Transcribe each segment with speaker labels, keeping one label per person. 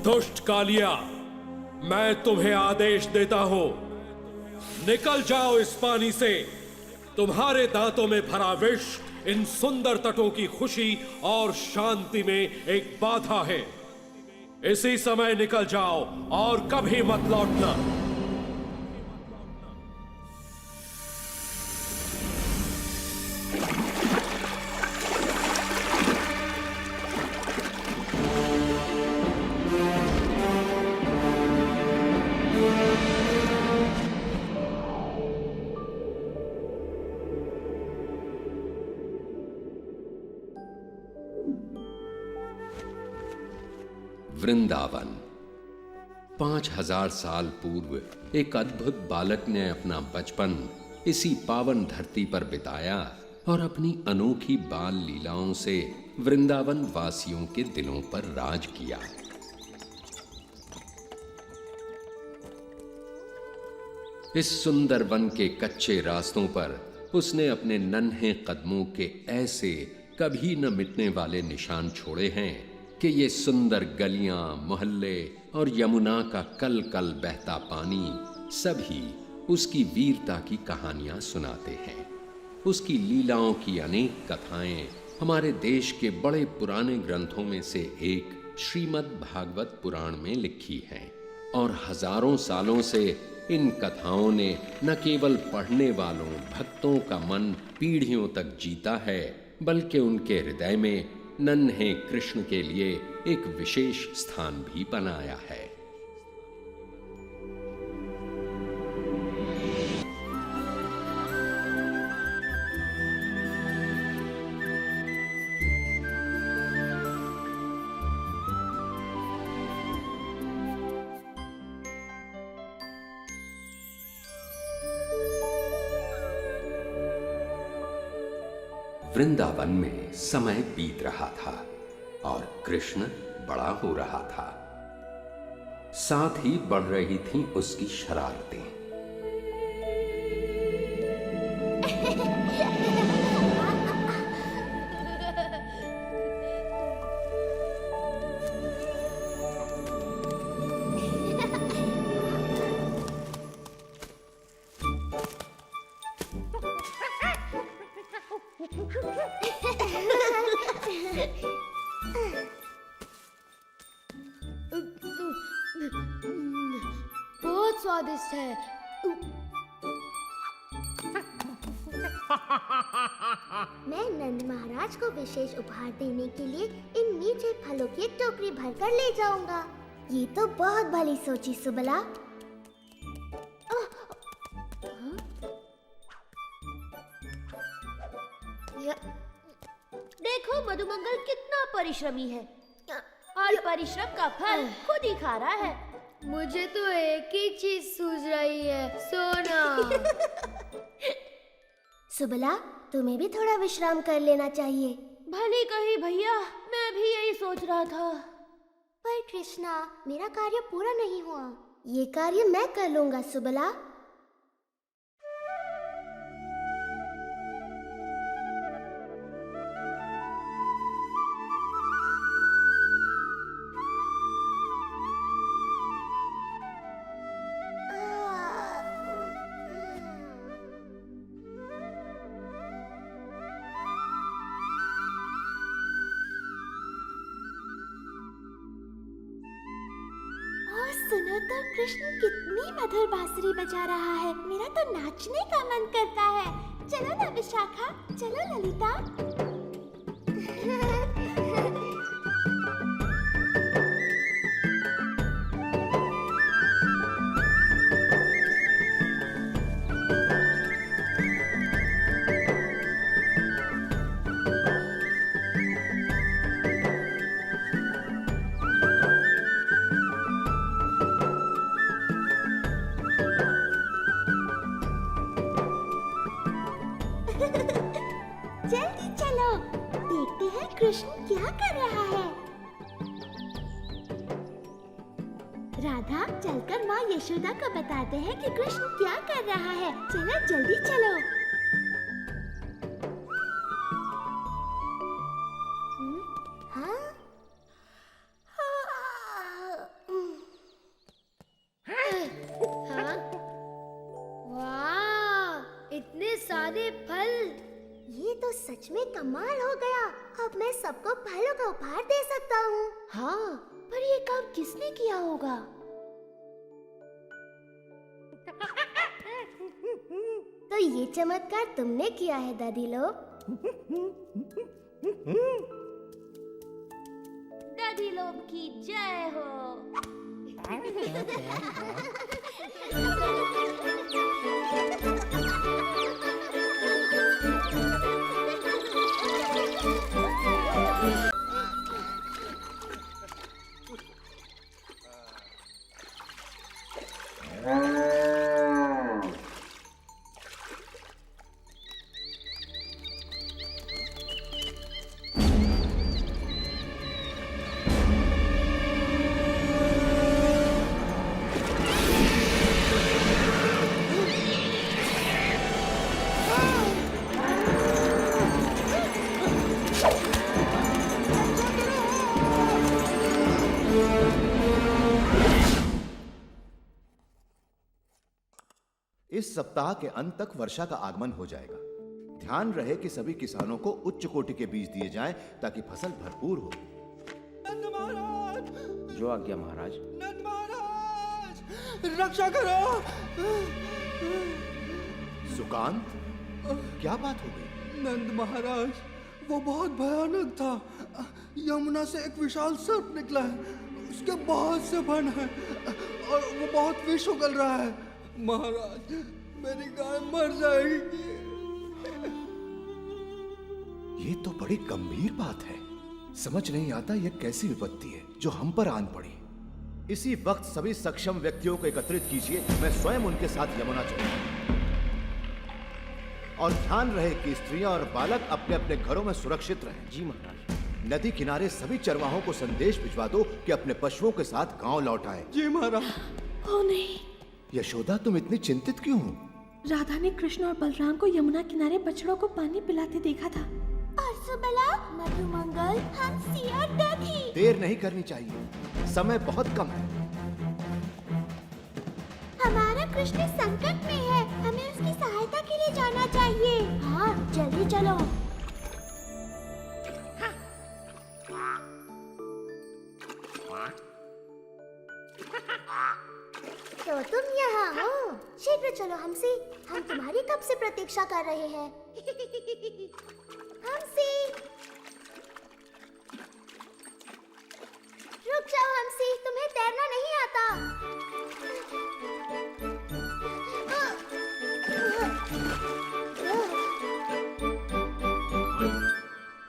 Speaker 1: दुष्ट कालिया, मैं तुम्हें आदेश देता हूं, निकल जाओ इस पानी से। तुम्हारे दांतों में भरा विष इन सुंदर तटों की खुशी और शांति में एक बाधा है। इसी समय निकल जाओ और कभी मत लौटना।
Speaker 2: वृंदावन। 5000 साल पूर्व एक अद्भुत बालक ने अपना बचपन इसी पावन धरती पर बिताया और अपनी अनोखी बाल लीलाओं से वृंदावन वासियों के दिलों पर राज किया। इस सुंदर वन के कच्चे रास्तों पर उसने अपने नन्हे कदमों के ऐसे कभी न मिटने वाले निशान छोड़े हैं कि ये सुंदर गलियां, मोहल्ले और यमुना का कल कल बहता पानी सभी उसकी वीरता की कहानियां सुनाते हैं। उसकी लीलाओं की अनेक कथाएं हमारे देश के बड़े पुराने ग्रंथों में से एक श्रीमद् भागवत पुराण में लिखी हैं और हजारों सालों से इन कथाओं ने न केवल पढ़ने वालों भक्तों का मन पीढ़ियों तक जीता है, बल्कि उनके हृदय में नन्हे कृष्ण के लिए एक विशेष स्थान भी बनाया है। वृंदावन में समय बीत रहा था और कृष्ण बड़ा हो रहा था। साथ ही बढ़ रही थीं उसकी शरारतें।
Speaker 3: बहुत स्वादिष्ट है।
Speaker 4: मैं नंद महाराज को विशेष उपहार देने के लिए इन मीठे फलों की एक टोकरी भरकर ले जाऊंगा। ये तो बहुत भली सोची सुबला।
Speaker 5: देखो मधुमंगल कितना परिश्रमी है और परिश्रम का फल खुद ही खा रहा है।
Speaker 3: मुझे तो एक ही चीज सूझ रही है, सोना।
Speaker 4: सुबला, तुम्हें भी थोड़ा विश्राम कर लेना चाहिए।
Speaker 5: भली कही भैया, मैं भी यही सोच रहा था।
Speaker 4: पर कृष्णा, मेरा कार्य पूरा नहीं हुआ। ये कार्य मैं कर लूंगा सुबला। सुनो तो कृष्ण कितनी मधुर बांसुरी बजा रहा है। मेरा तो नाचने का मन करता है। चलो ना विशाखा, चलो ललिता। जल्दी चलो, देखते हैं कृष्ण क्या कर रहा है। राधा, चलकर माँ यशोदा को बताते हैं कि कृष्ण क्या कर रहा है। चलो जल्दी चलो। हाँ?
Speaker 3: हाँ? वाह, इतने सारे फल।
Speaker 4: ये तो सच में कमाल हो गया। अब मैं सबको फलों का उपहार दे सकता हूँ।
Speaker 5: हाँ, पर ये काम किसने किया होगा?
Speaker 4: तो ये चमत्कार तुमने किया है दादी लोग।
Speaker 5: दादी लोग की जय हो।
Speaker 6: इस सप्ताह के अंत तक वर्षा का आगमन हो जाएगा। ध्यान रहे कि सभी किसानों को उच्च कोटि के बीज दिए जाएं ताकि फसल भरपूर हो।
Speaker 7: नंद महाराज!
Speaker 8: जो आज्ञा महाराज।
Speaker 7: नंद महाराज! रक्षा करो!
Speaker 6: सुकांत, क्या बात हो गई?
Speaker 7: नंद महाराज, वो बहुत भयानक था। यमुना से एक विशाल सर्प निकला है। उसके बहुत से फन हैं और वो बहुत विष उगल रहा है। महाराज, मेरी गाय मर जाएगी।
Speaker 6: ये तो बड़ी गंभीर बात है। समझ नहीं आता यह कैसी विपत्ति है जो हम पर आन पड़ी। इसी वक्त सभी सक्षम व्यक्तियों को एकत्रित कीजिए। मैं स्वयं उनके साथ यमुना चलूंगा। और ध्यान रहे कि स्त्रियां और बालक अपने अपने घरों में सुरक्षित रहें।
Speaker 8: जी महाराज।
Speaker 6: नदी किनारे सभी चरवाहों को संदेश भिजवा दो कि अपने पशुओं के साथ गांव लौट आए।
Speaker 7: जी महाराज।
Speaker 8: ओ नहीं,
Speaker 6: यशोदा, तुम इतनी चिंतित क्यों हो?
Speaker 8: राधा ने कृष्ण और बलराम को यमुना किनारे बछड़ों को पानी पिलाते देखा था।
Speaker 4: और सुबला, मधुमंगल, हंसी और दधी।
Speaker 6: देर नहीं करनी चाहिए, समय बहुत कम है।
Speaker 4: हमारा कृष्ण संकट में है, हमें उसकी सहायता के लिए जाना चाहिए। हाँ, जल्दी चलो। तो तुम यहाँ हो? शीघ्र चलो हमसे, हम तुम्हारी कब से प्रतीक्षा कर रहे हैं। हमसे, रुक जाओ हमसे, तुम्हें तैरना नहीं आता।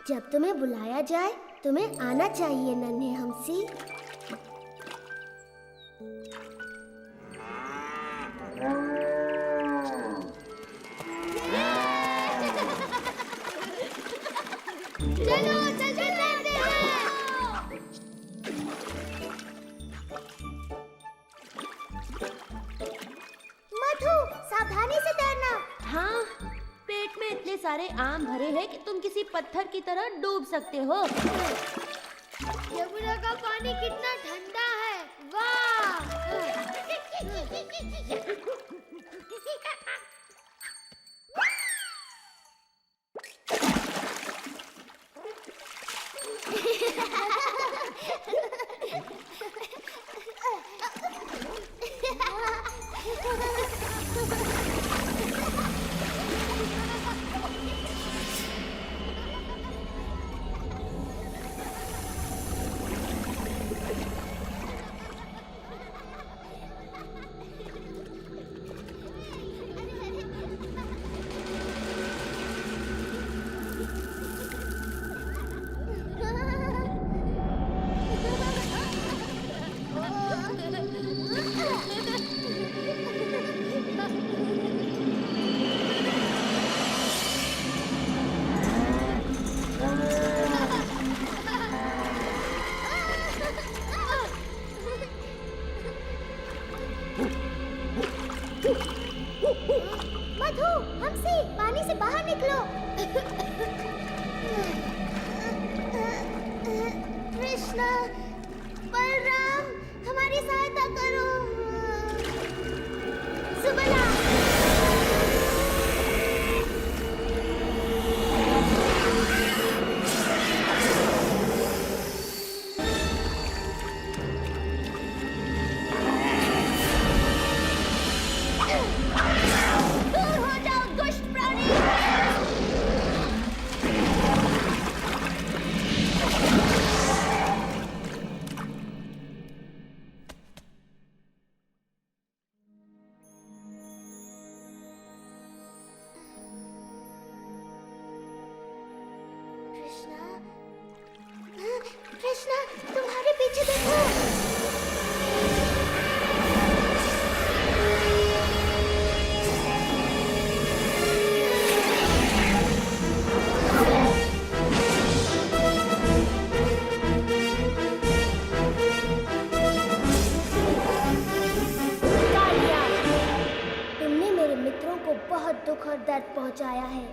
Speaker 4: जब तुम्हें बुलाया जाए तुम्हें आना चाहिए नन्हे हमसी।
Speaker 3: चलो चलते तैरते हैं।
Speaker 4: मधु, सावधानी से तैरना।
Speaker 5: हाँ, पेट में इतने सारे आम भरे हैं कि तुम किसी पत्थर की तरह डूब सकते हो।
Speaker 3: यमुना का पानी कितना ठंडा है, वाह।
Speaker 4: मधु, हमसे पानी से बाहर निकलो। कृष्ण, बलराम, हमारी सहायता करो। सुबला,
Speaker 5: दूर हो जाओ दुष्ट प्राणी।
Speaker 4: कृष्ण, तुम्हारे पीछे देखो। कालिया, तुमने मेरे मित्रों को बहुत दुख और दर्द पहुंचाया है।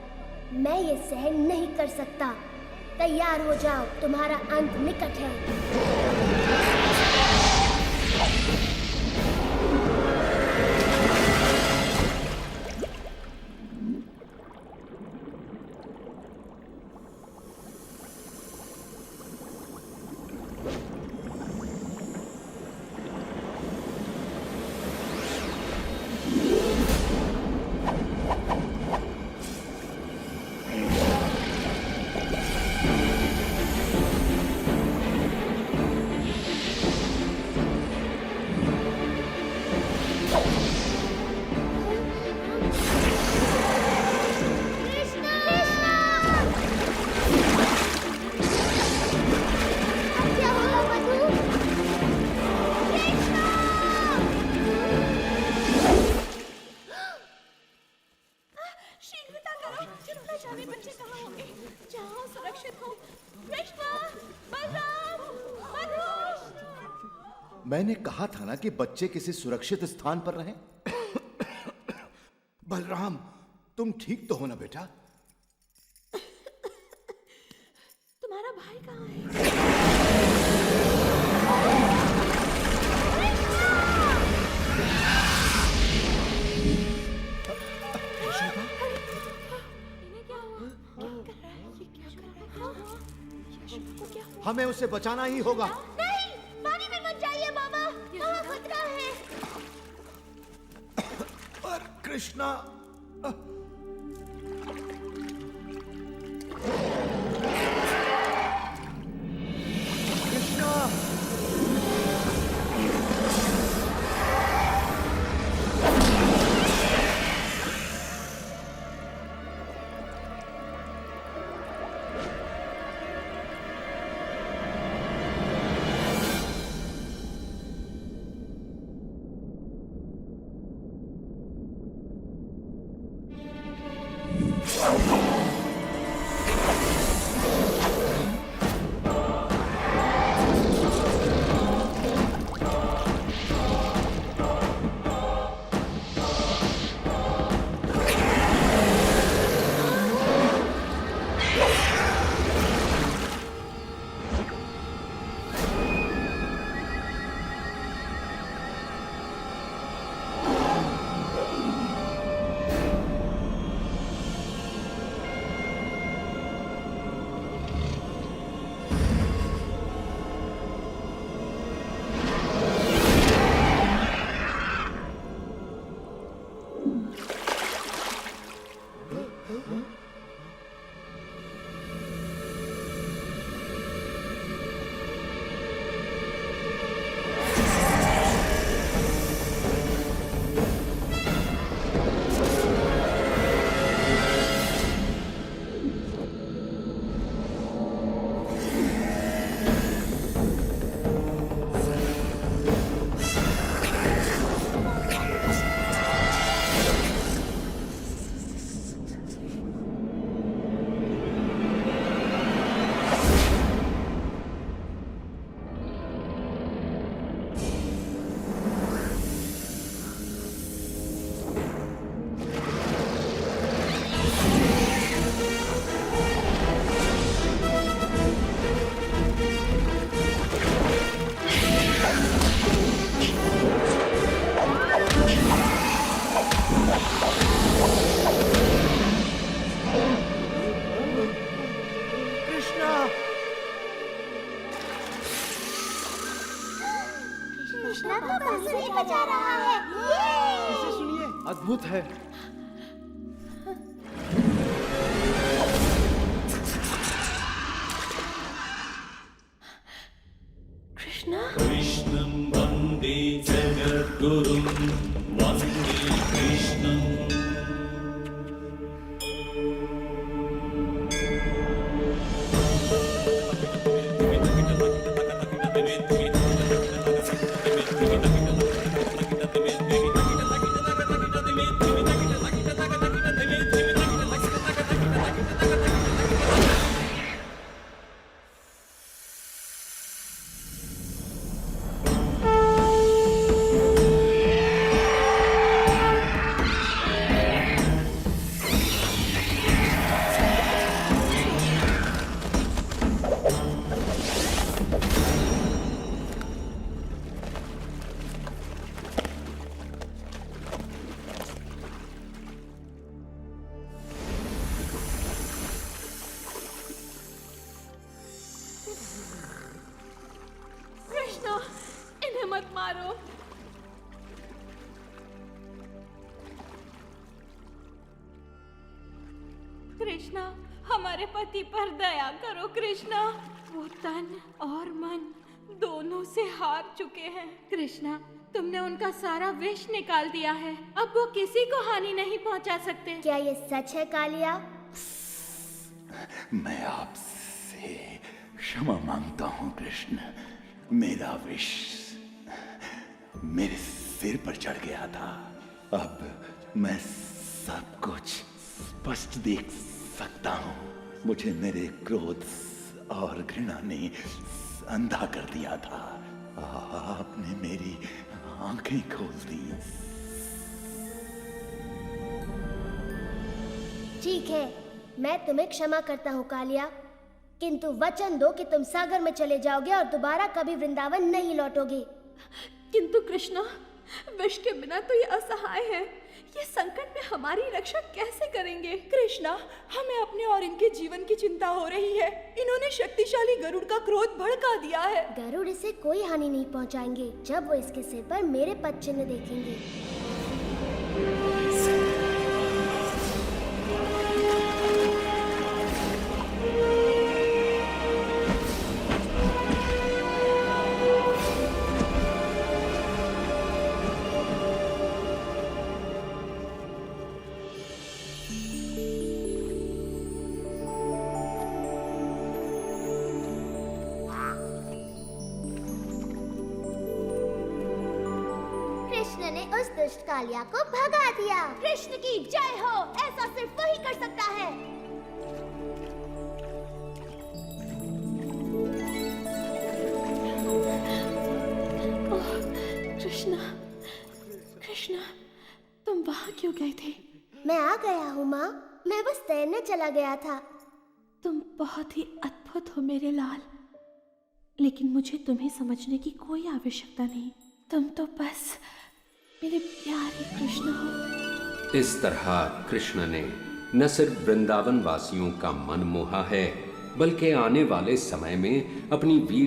Speaker 4: मैं ये सहन नहीं कर सकता। तैयार हो जाओ, तुम्हारा अंत निकट है।
Speaker 6: मैंने कहा था ना कि बच्चे किसी सुरक्षित स्थान पर रहें। बलराम, तुम ठीक तो हो ना बेटा?
Speaker 8: तुम्हारा भाई कहाँ है?
Speaker 6: हमें उसे बचाना ही होगा।
Speaker 4: नहीं, पानी में मत जाइए बाबा, वहाँ खतरा है।
Speaker 6: और कृष्णा, कृष्णा,
Speaker 4: कृष्णा तो बांसुरी बजा रहा है। ये!
Speaker 7: इसे सुनिए,
Speaker 6: अद्भुत है।
Speaker 8: कृष्णा,
Speaker 9: कृष्णं वन्दे जगद्गुरुं वन्दे कृष्णम्
Speaker 8: कृष्णा, इन्हें मत मारो। कृष्णा, हमारे पति पर दया करो कृष्णा। वो तन और मन दोनों से हार चुके हैं। कृष्णा, तुमने उनका सारा विष निकाल दिया है। अब वो किसी को हानि नहीं पहुंचा सकते।
Speaker 4: क्या ये सच है कालिया?
Speaker 10: मैं आपसे क्षमा मांगता हूँ कृष्ण। मेरा विष मेरे सिर पर चढ़ गया था। अब मैं सब कुछ स्पष्ट देख सकता हूँ। मुझे मेरे क्रोध और घृणा ने अंधा कर दिया था। आपने मेरी आंखें खोल दी।
Speaker 4: ठीक है, मैं तुम्हें क्षमा करता हूँ कालिया, किंतु वचन दो कि तुम सागर में चले जाओगे और दोबारा कभी वृंदावन नहीं लौटोगे।
Speaker 8: किंतु कृष्णा, विष के बिना तो ये असहाय है। ये संकट में हमारी रक्षा कैसे करेंगे? कृष्णा, हमें अपने और इनके जीवन की चिंता हो रही है। इन्होंने शक्तिशाली गरुड़ का क्रोध भड़का दिया है।
Speaker 4: गरुड़ इसे कोई हानि नहीं पहुंचाएंगे जब वो इसके सिर पर मेरे पद चिन्ह देखेंगे। कृष्ण ने उस दुष्ट कालिया को भगा दिया।
Speaker 5: कृष्ण की जय हो, ऐसा सिर्फ वही कर सकता है।
Speaker 8: ओह, कृष्णा, कृष्णा, तुम वहाँ क्यों गए थे?
Speaker 4: मैं आ गया हूँ माँ, मैं बस तैरने चला गया था।
Speaker 8: तुम बहुत ही अद्भुत हो मेरे लाल, लेकिन मुझे तुम्हें समझने की कोई आवश्यकता नहीं। तुम तो बस मेरे प्यारे कृष्ण हो।
Speaker 2: इस तरह कृष्ण ने न सिर्फ वृंदावन वासियों का मन मोहा है, बल्कि आने वाले समय में अपनी वीर